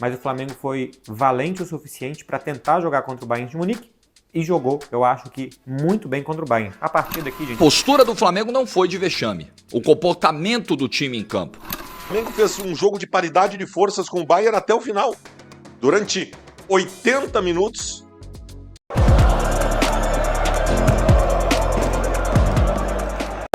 mas o Flamengo foi valente o suficiente para tentar jogar contra o Bayern de Munique e jogou, eu acho que, muito bem contra o Bayern. A partir daqui, gente... A postura do Flamengo não foi de vexame. O comportamento do time em campo. O Flamengo fez um jogo de paridade de forças com o Bayern até o final. Durante 80 minutos...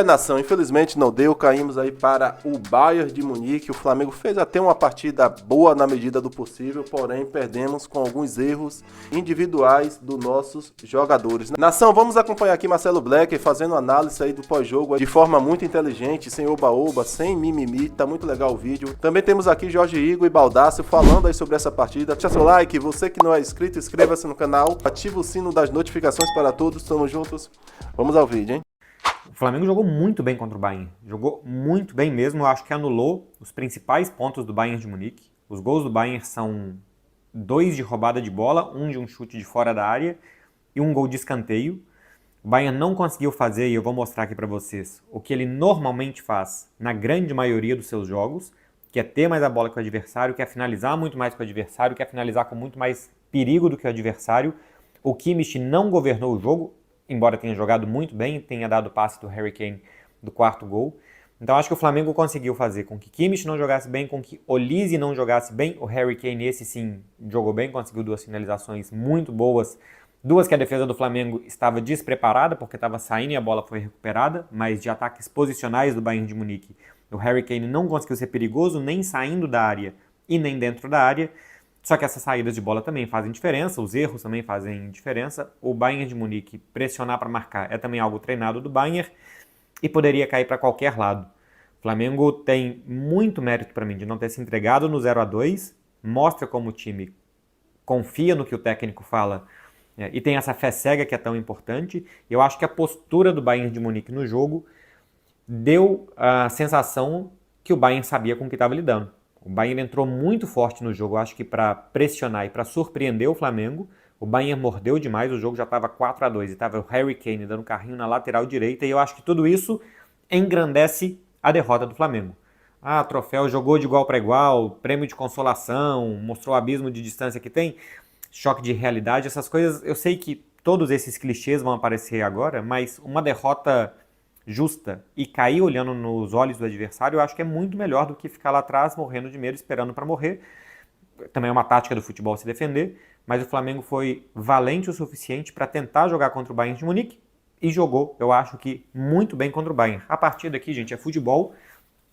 Nação, infelizmente não deu, caímos aí para o Bayern de Munique. O Flamengo fez até uma partida boa na medida do possível, porém perdemos com alguns erros individuais dos nossos jogadores. Nação, vamos acompanhar aqui Marcelo Blecker fazendo análise aí do pós-jogo de forma muito inteligente, sem oba-oba, sem mimimi, tá muito legal o vídeo. Também temos aqui Jorge Igor e Baldasso falando aí sobre essa partida. Deixa seu like, você que não é inscrito, inscreva-se no canal, ativa o sino das notificações para todos, estamos juntos. Vamos ao vídeo, hein? O Flamengo jogou muito bem contra o Bayern, jogou muito bem mesmo, eu acho que anulou os principais pontos do Bayern de Munique. Os gols do Bayern são 2 de roubada de bola, 1 de um chute de fora da área e 1 gol de escanteio. O Bayern não conseguiu fazer, e eu vou mostrar aqui para vocês, o que ele normalmente faz na grande maioria dos seus jogos, que é ter mais a bola que o adversário, que é finalizar muito mais que o adversário, que é finalizar com muito mais perigo do que o adversário. O Kimmich não governou o jogo, embora tenha jogado muito bem, tenha dado o passe do Harry Kane do 4º gol. Então acho que o Flamengo conseguiu fazer com que Kimmich não jogasse bem, com que Olise não jogasse bem. O Harry Kane, esse sim, jogou bem, conseguiu 2 finalizações muito boas. 2 que a defesa do Flamengo estava despreparada, porque estava saindo e a bola foi recuperada, mas de ataques posicionais do Bayern de Munique, o Harry Kane não conseguiu ser perigoso, nem saindo da área e nem dentro da área. Só que essas saídas de bola também fazem diferença, os erros também fazem diferença. O Bayern de Munique pressionar para marcar é também algo treinado do Bayern e poderia cair para qualquer lado. O Flamengo tem muito mérito para mim de não ter se entregado no 0-2, mostra como o time confia no que o técnico fala e tem essa fé cega que é tão importante. Eu acho que a postura do Bayern de Munique no jogo deu a sensação que o Bayern sabia com o que estava lidando. O Bayern entrou muito forte no jogo, acho que para pressionar e para surpreender o Flamengo. O Bayern mordeu demais, o jogo já estava 4-2 e estava o Harry Kane dando carrinho na lateral direita, e eu acho que tudo isso engrandece a derrota do Flamengo. Ah, troféu, jogou de igual para igual, prêmio de consolação, mostrou o abismo de distância que tem, choque de realidade, essas coisas. Eu sei que todos esses clichês vão aparecer agora, mas uma derrota justa e cair olhando nos olhos do adversário, eu acho que é muito melhor do que ficar lá atrás morrendo de medo, esperando para morrer. Também é uma tática do futebol se defender, mas o Flamengo foi valente o suficiente para tentar jogar contra o Bayern de Munique e jogou, eu acho que, muito bem contra o Bayern. A partir daqui, gente, é futebol.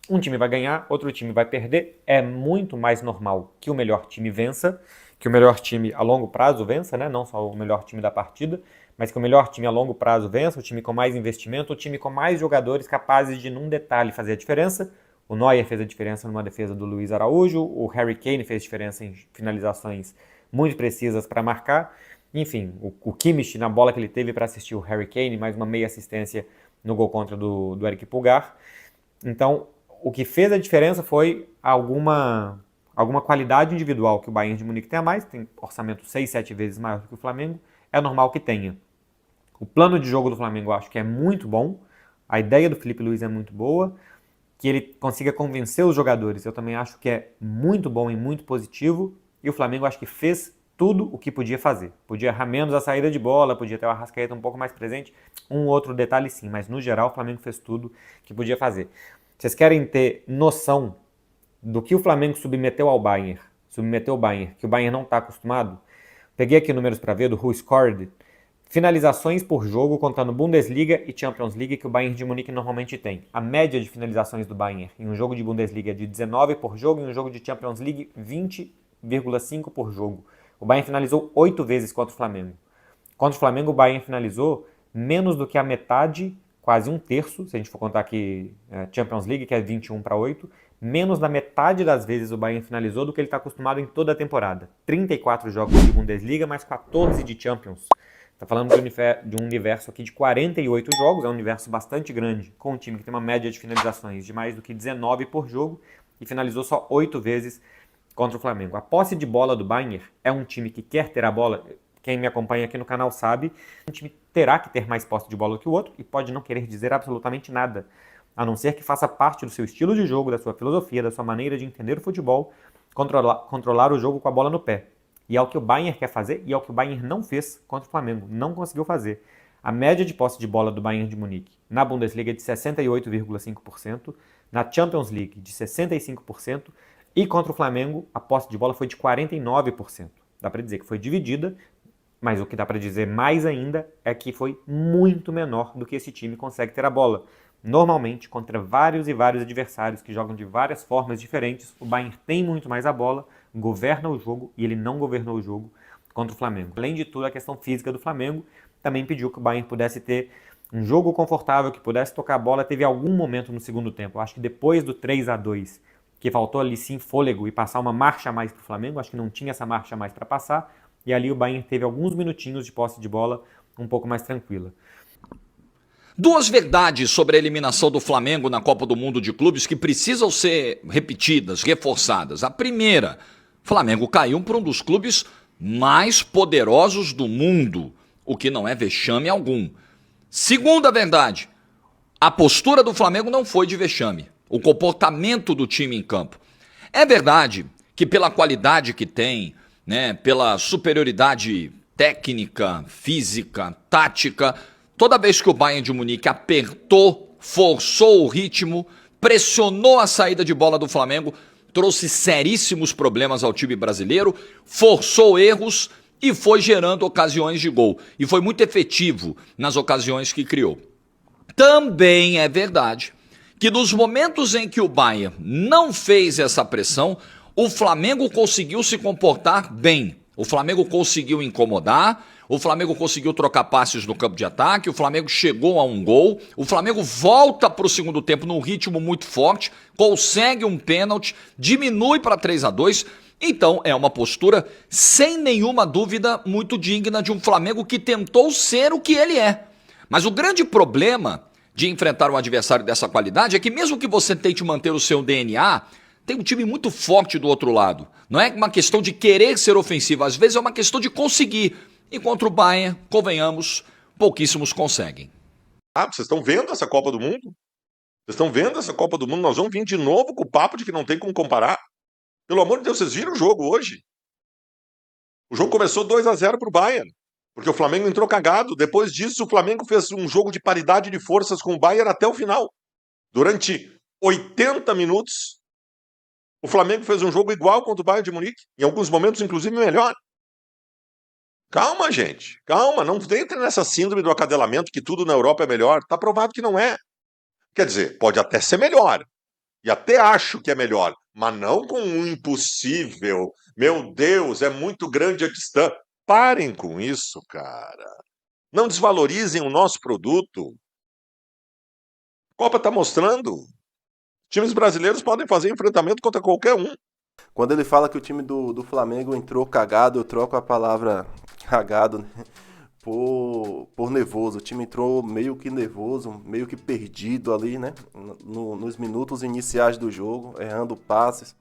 Um time vai ganhar, outro time vai perder. É muito mais normal que o melhor time vença, que o melhor time a longo prazo vença, né? Não só o melhor time da partida, mas que o melhor time a longo prazo vença, o time com mais investimento, o time com mais jogadores capazes de, num detalhe, fazer a diferença. O Neuer fez a diferença numa defesa do Luiz Araújo, o Harry Kane fez diferença em finalizações muito precisas para marcar. Enfim, o Kimmich, na bola que ele teve para assistir o Harry Kane, mais uma meia assistência no gol contra do Eric Pulgar. Então, o que fez a diferença foi alguma qualidade individual que o Bayern de Munique tem a mais, tem orçamento 6, 7 vezes maior do que o Flamengo, é normal que tenha. O plano de jogo do Flamengo eu acho que é muito bom, a ideia do Felipe Luiz é muito boa, que ele consiga convencer os jogadores, eu também acho que é muito bom e muito positivo, e o Flamengo acho que fez tudo o que podia fazer. Podia errar menos a saída de bola, podia ter o Arrascaeta um pouco mais presente, um outro detalhe sim, mas no geral o Flamengo fez tudo que podia fazer. Vocês querem ter noção do que o Flamengo submeteu ao Bayern, submeteu o Bayern, que o Bayern não está acostumado? Peguei aqui números para ver do WhoScored, finalizações por jogo contando Bundesliga e Champions League que o Bayern de Munique normalmente tem. A média de finalizações do Bayern em um jogo de Bundesliga é de 19 por jogo e em um jogo de Champions League 20,5 por jogo. O Bayern finalizou 8 vezes contra o Flamengo. Contra o Flamengo o Bayern finalizou menos do que a metade, quase um terço, se a gente for contar aqui Champions League, que é 21-8, menos da metade das vezes o Bayern finalizou do que ele está acostumado em toda a temporada. 34 jogos de Bundesliga, mais 14 de Champions. Está falando de um universo aqui de 48 jogos, é um universo bastante grande, com um time que tem uma média de finalizações de mais do que 19 por jogo e finalizou só 8 vezes contra o Flamengo. A posse de bola do Bayern é um time que quer ter a bola, quem me acompanha aqui no canal sabe, um time terá que ter mais posse de bola que o outro e pode não querer dizer absolutamente nada, a não ser que faça parte do seu estilo de jogo, da sua filosofia, da sua maneira de entender o futebol. controlar o jogo com a bola no pé. E é o que o Bayern quer fazer e é o que o Bayern não fez contra o Flamengo. Não conseguiu fazer. A média de posse de bola do Bayern de Munique na Bundesliga é de 68,5%, na Champions League de 65% e contra o Flamengo a posse de bola foi de 49%. Dá para dizer que foi dividida, mas o que dá para dizer mais ainda é que foi muito menor do que esse time consegue ter a bola. Normalmente, contra vários e vários adversários que jogam de várias formas diferentes, o Bayern tem muito mais a bola, governa o jogo e ele não governou o jogo contra o Flamengo. Além de tudo, a questão física do Flamengo também pediu que o Bayern pudesse ter um jogo confortável, que pudesse tocar a bola. Teve algum momento no segundo tempo, acho que depois do 3-2, que faltou ali sim fôlego e passar uma marcha a mais para o Flamengo, acho que não tinha essa marcha a mais para passar, e ali o Bayern teve alguns minutinhos de posse de bola um pouco mais tranquila. Duas verdades sobre a eliminação do Flamengo na Copa do Mundo de Clubes que precisam ser repetidas, reforçadas. A primeira, o Flamengo caiu para um dos clubes mais poderosos do mundo, o que não é vexame algum. Segunda verdade, a postura do Flamengo não foi de vexame, o comportamento do time em campo. É verdade que pela qualidade que tem, né, pela superioridade técnica, física, tática, toda vez que o Bayern de Munique apertou, forçou o ritmo, pressionou a saída de bola do Flamengo, trouxe seríssimos problemas ao time brasileiro, forçou erros e foi gerando ocasiões de gol. E foi muito efetivo nas ocasiões que criou. Também é verdade que nos momentos em que o Bayern não fez essa pressão, o Flamengo conseguiu se comportar bem. O Flamengo conseguiu incomodar, o Flamengo conseguiu trocar passes no campo de ataque, o Flamengo chegou a um gol, o Flamengo volta para o segundo tempo num ritmo muito forte, consegue um pênalti, diminui para 3-2. Então é uma postura, sem nenhuma dúvida, muito digna de um Flamengo que tentou ser o que ele é. Mas o grande problema de enfrentar um adversário dessa qualidade é que mesmo que você tente manter o seu DNA, tem um time muito forte do outro lado. Não é uma questão de querer ser ofensivo, às vezes é uma questão de conseguir. E contra o Bayern, convenhamos, pouquíssimos conseguem. Vocês estão vendo essa Copa do Mundo? Vocês estão vendo essa Copa do Mundo? Nós vamos vir de novo com o papo de que não tem como comparar. Pelo amor de Deus, vocês viram o jogo hoje? O jogo começou 2-0 pro Bayern, porque o Flamengo entrou cagado. Depois disso, o Flamengo fez um jogo de paridade de forças com o Bayern até o final. Durante 80 minutos, o Flamengo fez um jogo igual contra o Bayern de Munique. Em alguns momentos, inclusive, melhor. Calma, gente. Calma. Não entre nessa síndrome do acadelamento que tudo na Europa é melhor. Tá provado que não é. Quer dizer, pode até ser melhor. E até acho que é melhor. Mas não com um impossível. Meu Deus, é muito grande a distância. Parem com isso, cara. Não desvalorizem o nosso produto. A Copa está mostrando. Times brasileiros podem fazer enfrentamento contra qualquer um. Quando ele fala que o time do Flamengo entrou cagado, eu troco a palavra cagado, né, por nervoso. O time entrou meio que nervoso, meio que perdido ali, né? Nos minutos iniciais do jogo, errando passes,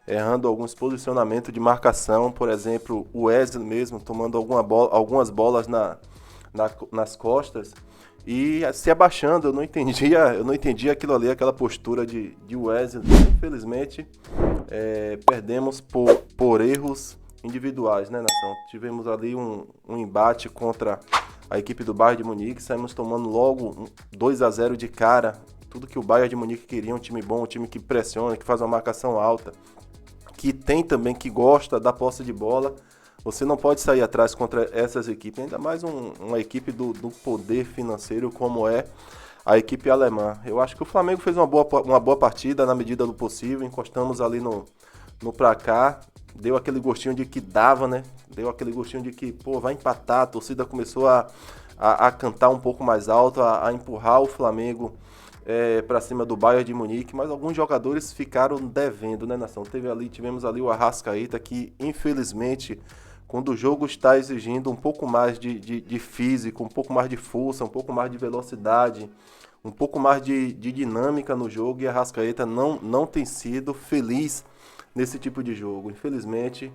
errando alguns posicionamentos de marcação. Por exemplo, o Wesley mesmo tomando algumas bolas nas costas e se abaixando. Eu não entendia aquilo ali, aquela postura de Wesley. Infelizmente, perdemos por erros individuais, né, nação? Tivemos ali um embate contra a equipe do Bayern de Munique, saímos tomando logo 2-0 de cara. Tudo que o Bayern de Munique queria, um time bom, um time que pressiona, que faz uma marcação alta, que tem também, que gosta da posse de bola. Você não pode sair atrás contra essas equipes, ainda mais uma equipe do poder financeiro como é a equipe alemã. Eu acho que o Flamengo fez uma boa partida na medida do possível, encostamos ali no placar, deu aquele gostinho de que dava, né? Deu aquele gostinho de que, vai empatar, a torcida começou a cantar um pouco mais alto, a empurrar o Flamengo para cima do Bayern de Munique, mas alguns jogadores ficaram devendo, né, nação? Tivemos ali o Arrascaeta, que infelizmente, quando o jogo está exigindo um pouco mais de físico, um pouco mais de força, um pouco mais de velocidade, um pouco mais de dinâmica no jogo, e a Arrascaeta não tem sido feliz nesse tipo de jogo. Infelizmente,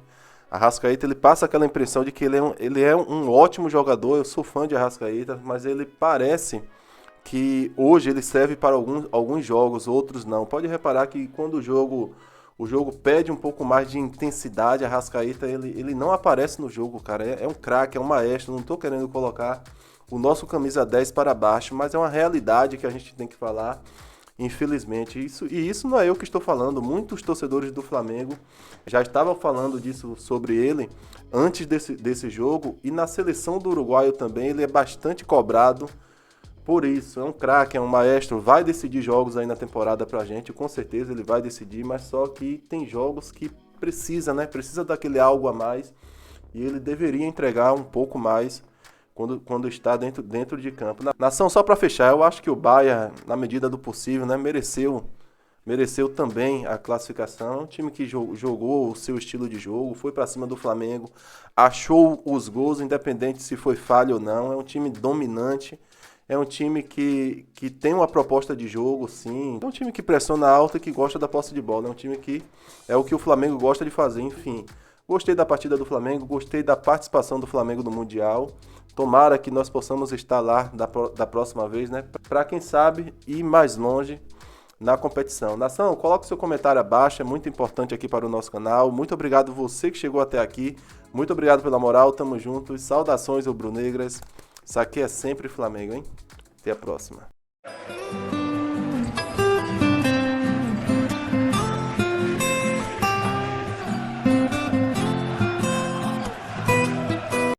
a Arrascaeta, ele passa aquela impressão de que ele é um ótimo jogador. Eu sou fã de Arrascaeta, mas ele parece que hoje ele serve para alguns jogos, outros não. Pode reparar que quando o jogo O jogo pede um pouco mais de intensidade. A Arrascaeta, ele não aparece no jogo, cara. É um craque, é um maestro. Não tô querendo colocar o nosso camisa 10 para baixo, mas é uma realidade que a gente tem que falar, infelizmente. Isso não é eu que estou falando. Muitos torcedores do Flamengo já estavam falando disso sobre ele antes desse jogo. E na seleção do Uruguai também ele é bastante cobrado por isso. É um craque, é um maestro, vai decidir jogos aí na temporada pra gente, com certeza ele vai decidir, mas só que tem jogos que precisa, né? Precisa daquele algo a mais e ele deveria entregar um pouco mais quando está dentro de campo. Nação, só para fechar, eu acho que o Bayern, na medida do possível, né, mereceu também a classificação. Um time que jogou o seu estilo de jogo, foi para cima do Flamengo, achou os gols, independente se foi falha ou não. É um time dominante, é um time que tem uma proposta de jogo, sim. É um time que pressiona alto e que gosta da posse de bola. É um time que é o que o Flamengo gosta de fazer, enfim. Gostei da partida do Flamengo, gostei da participação do Flamengo no Mundial. Tomara que nós possamos estar lá da próxima vez, né? Para quem sabe ir mais longe na competição. Nação, coloque seu comentário abaixo, é muito importante aqui para o nosso canal. Muito obrigado você que chegou até aqui. Muito obrigado pela moral, tamo juntos. Saudações rubro-negras. Isso aqui é sempre Flamengo, hein? Até a próxima.